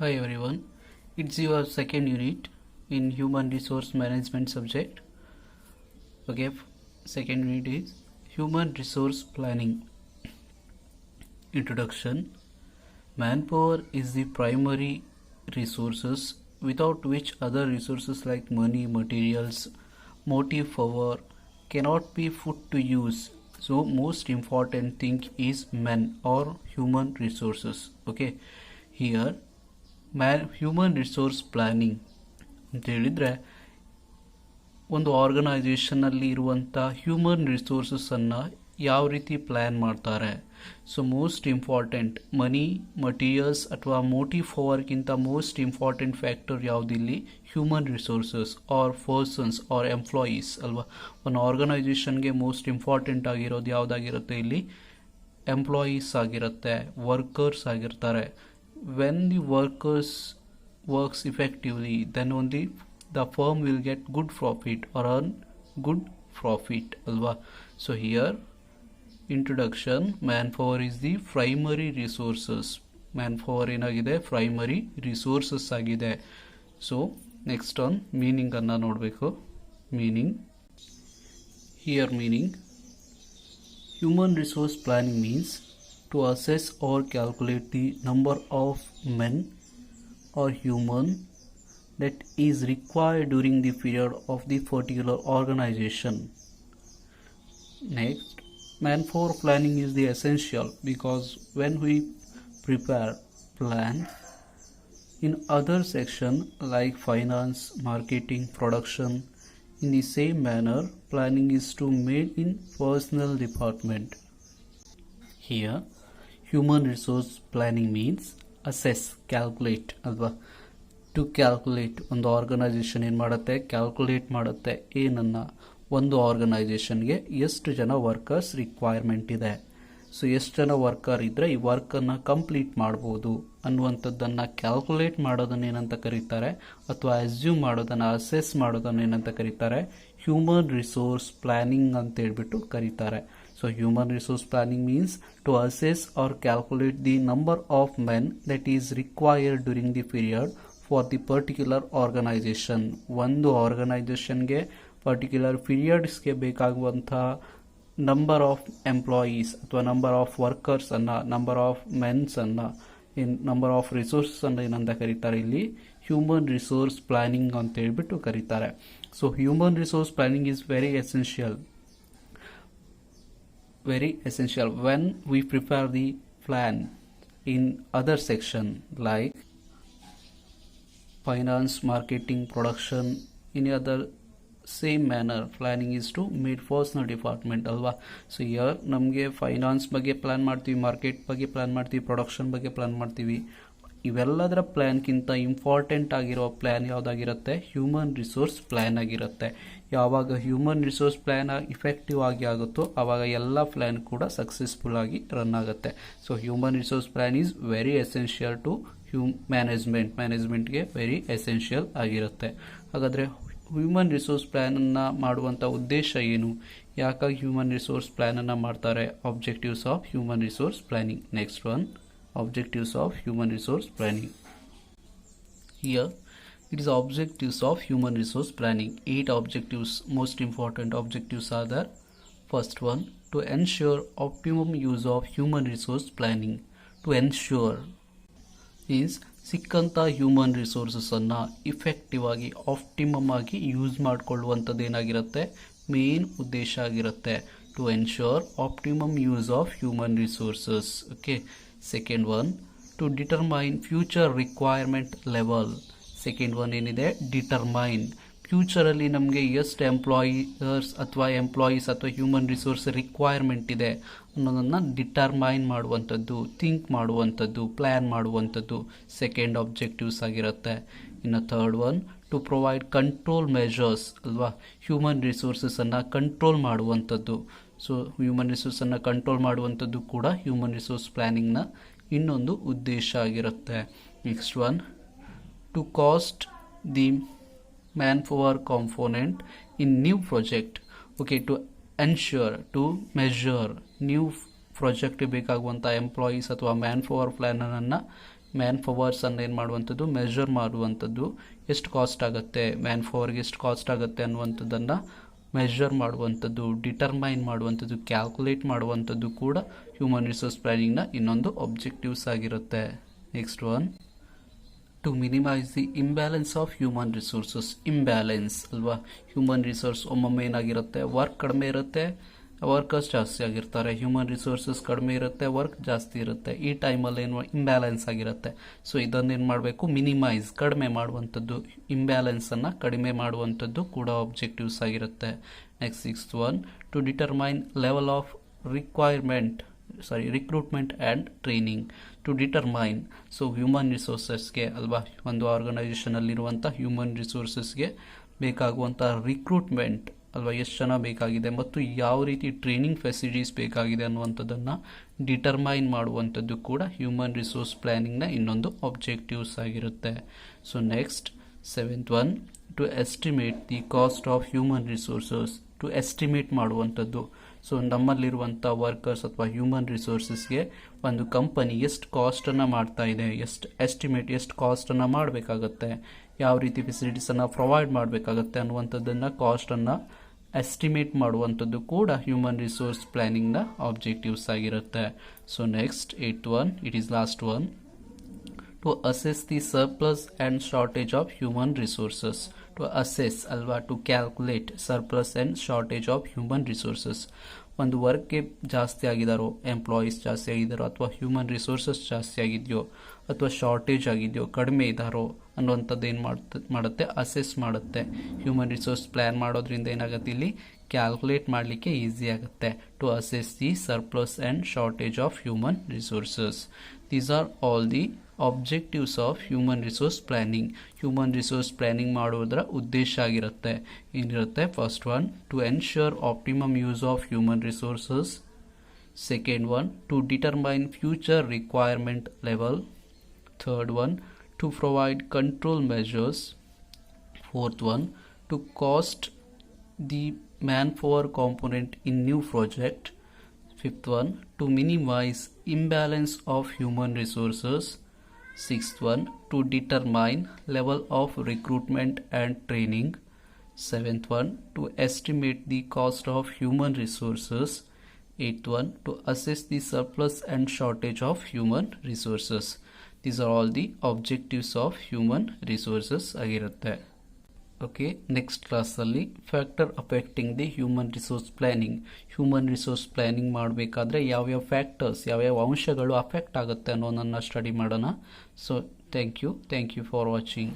Hi everyone, it's your second unit in human resource management subject. Okay, second unit is human resource planning. Introduction. Manpower is the primary resources without which other resources like money, materials, motive power cannot be put to use. So most important thing is men or human resources. Okay, here human resource planning ಅಂತ ಹೇಳಿದರೆ ಒಂದು ಆರ್ಗನೈಸೇಷನಲ್ಲಿ ಇರುವಂಥ human ರಿಸೋರ್ಸಸ್ಸನ್ನು ಯಾವ ರೀತಿ plan ಮಾಡ್ತಾರೆ. So most important money, materials ಅಥವಾ motive ಪವರ್ಗಿಂತ most important factor ಯಾವುದಿಲ್ಲಿ? Human resources or persons or employees ಅಲ್ವಾ. ಒಂದು ಆರ್ಗನೈಸೇಷನ್ಗೆ ಮೋಸ್ಟ್ ಇಂಪಾರ್ಟೆಂಟ್ ಆಗಿರೋದು ಯಾವುದಾಗಿರುತ್ತೆ? ಇಲ್ಲಿ ಎಂಪ್ಲಾಯೀಸ್ ಆಗಿರುತ್ತೆ, ವರ್ಕರ್ಸ್ ಆಗಿರ್ತಾರೆ. When the workers works effectively, then only the firm will get good profit or earn good profit alva. So here introduction, manpower is the primary resources. Manpower ಏನಗಿದೆ? primary resources ಆಗಿದೆ. So next on meaning ಅನ್ನ ನೋಡಬೇಕು. meaning here meaning human resource planning means to assess or calculate the number of men or human that is required during the period of the particular organization. Next, manpower planning is the essential because when we prepare plan in other section like finance, marketing, production, in the same manner planning is to made in personal department. Here human resource planning means assess, calculate ಅಲ್ವಾ. To calculate, ಒಂದು organisation ಏನು ಮಾಡುತ್ತೆ? Calculate ಮಾಡುತ್ತೆ ಏನನ್ನ, ಒಂದು ಆರ್ಗನೈಸೇಷನ್ಗೆ ಎಷ್ಟು ಜನ workers requirement ಇದೆ. ಸೊ ಎಷ್ಟು ಜನ ವರ್ಕರ್ ಇದ್ದರೆ ಈ ವರ್ಕನ್ನು ಕಂಪ್ಲೀಟ್ ಮಾಡ್ಬೋದು ಅನ್ನುವಂಥದ್ದನ್ನು ಕ್ಯಾಲ್ಕುಲೇಟ್ ಮಾಡೋದನ್ನ ಏನಂತ ಕರೀತಾರೆ, ಅಥವಾ ಅಸ್ಯೂಮ್ ಮಾಡೋದನ್ನು, ಅಸೆಸ್ ಮಾಡೋದನ್ನು ಏನಂತ ಕರೀತಾರೆ? ಹ್ಯೂಮನ್ ರಿಸೋರ್ಸ್ ಪ್ಲಾನಿಂಗ್ ಅಂತ ಹೇಳ್ಬಿಟ್ಟು ಕರೀತಾರೆ. So human resource planning means to assess or calculate the number of men that is required during the period for the particular organization. ಒಂದು ಆರ್ಗನೈಸೇಷನ್ಗೆ ಪರ್ಟಿಕ್ಯುಲರ್ ಪೀರಿಯಡ್ಸ್ಗೆ ಬೇಕಾಗುವಂಥ ನಂಬರ್ ಆಫ್ ಎಂಪ್ಲಾಯೀಸ್ ಅಥವಾ ನಂಬರ್ ಆಫ್ ವರ್ಕರ್ಸನ್ನು, number of ಮೆನ್ಸನ್ನು, number of ರಿಸೋರ್ಸನ್ನು ಏನಂತ ಕರೀತಾರೆ? ಇಲ್ಲಿ ಹ್ಯೂಮನ್ ರಿಸೋರ್ಸ್ ಪ್ಲಾನಿಂಗ್ ಅಂತ ಹೇಳ್ಬಿಟ್ಟು ಕರೀತಾರೆ. So human resource planning is very essential when we prepare the plan in other section like finance, marketing, production, in other same manner planning is to made personal department ಅಲ್ವಾ. So here ನಮಗೆ finance ಬಗ್ಗೆ plan ಮಾಡ್ತೀವಿ, market ಬಗ್ಗೆ plan ಮಾಡ್ತೀವಿ, production ಬಗ್ಗೆ plan ಮಾಡ್ತೀವಿ. ಇವೆಲ್ಲದರ ಪ್ಲ್ಯಾನ್ಗಿಂತ important ಆಗಿರೋ ಪ್ಲ್ಯಾನ್ ಯಾವುದಾಗಿರುತ್ತೆ? ಹ್ಯೂಮನ್ ರಿಸೋರ್ಸ್ ಪ್ಲ್ಯಾನ್ ಆಗಿರುತ್ತೆ. ಯಾವಾಗ ಹ್ಯೂಮನ್ ರಿಸೋರ್ಸ್ ಪ್ಲ್ಯಾನ್ ಇಫೆಕ್ಟಿವ್ ಆಗಿ ಆಗುತ್ತೋ ಆವಾಗ ಎಲ್ಲ ಪ್ಲ್ಯಾನ್ ಕೂಡ ಸಕ್ಸಸ್ಫುಲ್ ಆಗಿ ರನ್ ಆಗುತ್ತೆ. So human resource plan is very essential to ಮ್ಯಾನೇಜ್ಮೆಂಟ್ಗೆ ವೆರಿ ಎಸೆನ್ಷಿಯಲ್ ಆಗಿರುತ್ತೆ. ಹಾಗಾದರೆ ಹ್ಯೂಮನ್ ರಿಸೋರ್ಸ್ ಪ್ಲ್ಯಾನನ್ನು ಮಾಡುವಂಥ ಉದ್ದೇಶ ಏನು? ಯಾಕಾಗಿ ಹ್ಯೂಮನ್ ರಿಸೋರ್ಸ್ ಪ್ಲ್ಯಾನನ್ನು ಮಾಡ್ತಾರೆ? Objectives of human resource planning. Next one, objectives of human resource planning. Here it is objectives of human resource planning. 8 objectives, most important objectives are there. First one, to ensure optimum use of human resource planning. To ensure is ಸಿಕ್ಕಂಥ human ರಿಸೋರ್ಸನ್ನು effective ಆಗಿ, optimum ಆಗಿ use ಮಾಡಿಕೊಳ್ಳುವಂಥದ್ದು ಏನಾಗಿರುತ್ತೆ? Main ಉದ್ದೇಶ ಆಗಿರುತ್ತೆ. To ensure optimum use of human resources. Okay. Second one, to determine future requirement level. Second one ಏನಿದೆ? Determine. ಫ್ಯೂಚರಲ್ಲಿ ನಮಗೆ ಎಷ್ಟು ಎಂಪ್ಲಾಯೀಸ್ ಅಥವಾ ಹ್ಯೂಮನ್ ರಿಸೋರ್ಸ್ ರಿಕ್ವೈರ್ಮೆಂಟ್ ಇದೆ ಅನ್ನೋದನ್ನು ಡಿಟರ್ಮೈನ್ ಮಾಡುವಂಥದ್ದು, ಥಿಂಕ್ ಮಾಡುವಂಥದ್ದು, ಪ್ಲ್ಯಾನ್ ಮಾಡುವಂಥದ್ದು ಸೆಕೆಂಡ್ ಆಬ್ಜೆಕ್ಟಿವ್ಸ್ ಆಗಿರುತ್ತೆ. ಇನ್ನು third one, to provide control measures ಅಲ್ವಾ. ಹ್ಯೂಮನ್ ರಿಸೋರ್ಸಸನ್ನು ಕಂಟ್ರೋಲ್ ಮಾಡುವಂಥದ್ದು. ಸೊ ಹ್ಯೂಮನ್ ರಿಸೋರ್ಸನ್ನು ಕಂಟ್ರೋಲ್ ಮಾಡುವಂಥದ್ದು ಕೂಡ ಹ್ಯೂಮನ್ ರಿಸೋರ್ಸ್ ಪ್ಲ್ಯಾನಿಂಗ್ನ ಇನ್ನೊಂದು ಉದ್ದೇಶ ಆಗಿರುತ್ತೆ. Next one, to cost the manpower component in new project. Okay, to ensure, to measure new project ಬೇಕಾಗುವಂಥ ಎಂಪ್ಲಾಯೀಸ್ ಅಥವಾ ಮ್ಯಾನ್ ಪವರ್ ಪ್ಲ್ಯಾನನ್ನು ಮ್ಯಾನ್ ಪವರ್ಸನ್ನು ಏನು ಮಾಡುವಂಥದ್ದು ಮೆಷರ್ ಮಾಡುವಂಥದ್ದು, ಎಷ್ಟು ಕಾಸ್ಟ್ ಆಗುತ್ತೆ ಮ್ಯಾನ್ ಪವರ್ಗೆ ಎಷ್ಟು ಕಾಸ್ಟ್ ಆಗುತ್ತೆ ಅನ್ನುವಂಥದ್ದನ್ನು ಮೆಷರ್ ಮಾಡುವಂಥದ್ದು, ಡಿಟರ್ಮೈನ್ ಮಾಡುವಂಥದ್ದು, ಕ್ಯಾಲ್ಕುಲೇಟ್ ಮಾಡುವಂಥದ್ದು ಕೂಡ ಹ್ಯೂಮನ್ ರಿಸೋರ್ಸ್ ಪ್ಲಾನಿಂಗ್ನ ಇನ್ನೊಂದು ಆಬ್ಜೆಕ್ಟಿವ್ಸ್ ಆಗಿರುತ್ತೆ. Next one, to minimise the imbalance of human resources. Imbalance ಅಲ್ವಾ, ಹ್ಯೂಮನ್ ರಿಸೋರ್ಸ್ ಒಮ್ಮೊಮ್ಮೆ ಏನಾಗಿರುತ್ತೆ ವರ್ಕ್ ಕಡಿಮೆ ಇರುತ್ತೆ, ವರ್ಕರ್ಸ್ ಜಾಸ್ತಿ ಆಗಿರ್ತಾರೆ, ಹ್ಯೂಮನ್ ರಿಸೋರ್ಸಸ್ ಕಡಿಮೆ ಇರುತ್ತೆ, ವರ್ಕ್ ಜಾಸ್ತಿ ಇರುತ್ತೆ. ಈ ಟೈಮಲ್ಲಿ ಏನು ಇಂಬ್ಯಾಲೆನ್ಸ್ ಆಗಿರುತ್ತೆ. ಸೊ ಇದನ್ನೇನು ಮಾಡಬೇಕು, ಮಿನಿಮೈಸ್ ಕಡಿಮೆ ಮಾಡುವಂಥದ್ದು, ಇಂಬ್ಯಾಲೆನ್ಸನ್ನು ಕಡಿಮೆ ಮಾಡುವಂಥದ್ದು ಕೂಡ ಆಬ್ಜೆಕ್ಟಿವ್ಸ್ ಆಗಿರುತ್ತೆ. Next sixth one, to determine level of recruitment and training. To determine, so human ರಿಸೋರ್ಸಸ್ಗೆ ಅಲ್ವಾ, ಒಂದು ಆರ್ಗನೈಸೇಷನಲ್ಲಿರುವಂಥ ಹ್ಯೂಮನ್ ರಿಸೋರ್ಸಸ್ಗೆ ಬೇಕಾಗುವಂಥ ರಿಕ್ರೂಟ್ಮೆಂಟ್ ಅಲ್ವಾ, ಎಷ್ಟು ಜನ ಬೇಕಾಗಿದೆ ಮತ್ತು ಯಾವ ರೀತಿ ಟ್ರೈನಿಂಗ್ ಫೆಸಿಲಿಟೀಸ್ ಬೇಕಾಗಿದೆ ಅನ್ನುವಂಥದ್ದನ್ನು ಡಿಟರ್ಮೈನ್ ಮಾಡುವಂಥದ್ದು ಕೂಡ ಹ್ಯೂಮನ್ ರಿಸೋರ್ಸ್ ಪ್ಲ್ಯಾನಿಂಗ್ನ ಇನ್ನೊಂದು ಆಬ್ಜೆಕ್ಟಿವ್ಸ್ ಆಗಿರುತ್ತೆ. So next seventh one, to estimate the cost of human resources. To estimate ಮಾಡುವಂಥದ್ದು, ಸೊ ನಮ್ಮಲ್ಲಿರುವಂಥ ವರ್ಕರ್ಸ್ ಅಥವಾ ಹ್ಯೂಮನ್ ರಿಸೋರ್ಸಸ್ಗೆ ಒಂದು ಕಂಪನಿ ಎಷ್ಟು ಕಾಸ್ಟನ್ನು ಮಾಡ್ತಾ ಇದೆ, ಎಷ್ಟು ಕಾಸ್ಟನ್ನು ಮಾಡಬೇಕಾಗತ್ತೆ, ಯಾವ ರೀತಿ ಫೆಸಿಲಿಟೀಸನ್ನು ಪ್ರೊವೈಡ್ ಮಾಡಬೇಕಾಗತ್ತೆ ಅನ್ನುವಂಥದ್ದನ್ನು ಕಾಸ್ಟನ್ನು ಎಸ್ಟಿಮೇಟ್ ಮಾಡುವಂಥದ್ದು ಕೂಡ ಹ್ಯೂಮನ್ ರಿಸೋರ್ಸ್ ಪ್ಲ್ಯಾನಿಂಗ್ನ ಆಬ್ಜೆಕ್ಟಿವ್ಸ್ ಆಗಿರುತ್ತೆ. So next eighth one, it is last one, to assess the surplus and shortage of human resources. To assess ಅಲ್ವಾ, to calculate surplus and shortage of human resources. ಒಂದು ವರ್ಕ್ಗೆ ಜಾಸ್ತಿ ಆಗಿದಾರೋ, employees ಜಾಸ್ತಿ ಆಗಿದ್ದಾರೋ, ಅಥವಾ human resources ಜಾಸ್ತಿ ಆಗಿದೆಯೋ, ಅಥವಾ ಶಾರ್ಟೇಜ್ ಆಗಿದೆಯೋ, ಕಡಿಮೆ ಇದ್ದಾರೋ ಅನ್ನುವಂಥದ್ದು ಏನು ಮಾಡುತ್ತೆ, ಅಸೆಸ್ ಮಾಡುತ್ತೆ. ಹ್ಯೂಮನ್ ರಿಸೋರ್ಸ್ ಪ್ಲ್ಯಾನ್ ಮಾಡೋದ್ರಿಂದ ಏನಾಗುತ್ತೆ, ಇಲ್ಲಿ ಕ್ಯಾಲ್ಕುಲೇಟ್ ಮಾಡಲಿಕ್ಕೆ ಈಸಿ ಆಗುತ್ತೆ. To assess the surplus and shortage of human resources. These are all the objectives of human resource planning. Human resource planning ಮಾಡೋದರ ಉದ್ದೇಶ ಆಗಿರುತ್ತೆ, ಏನಿರುತ್ತೆ, first one, to ensure optimum use of human resources. Second one, to determine future requirement level. Third one, to provide control measures. Fourth one, to cost the manpower component in new project. Fifth one, to minimize imbalance of human resources. Sixth one, to determine level of recruitment and training. Seventh one, to estimate the cost of human resources. Eighth one, to assess the surplus and shortage of human resources. These are all the objectives of human resources ಆಗಿರುತ್ತೆ. Okay, next ಕ್ಲಾಸಲ್ಲಿ factor affecting the human resource planning. Human resource planning ಮಾಡಬೇಕಾದ್ರೆ ಯಾವ್ಯಾವ factors, ಯಾವ್ಯಾವ ಅಂಶಗಳು affect ಆಗುತ್ತೆ ಅನ್ನೋದನ್ನು study ಮಾಡೋಣ. So thank you for watching.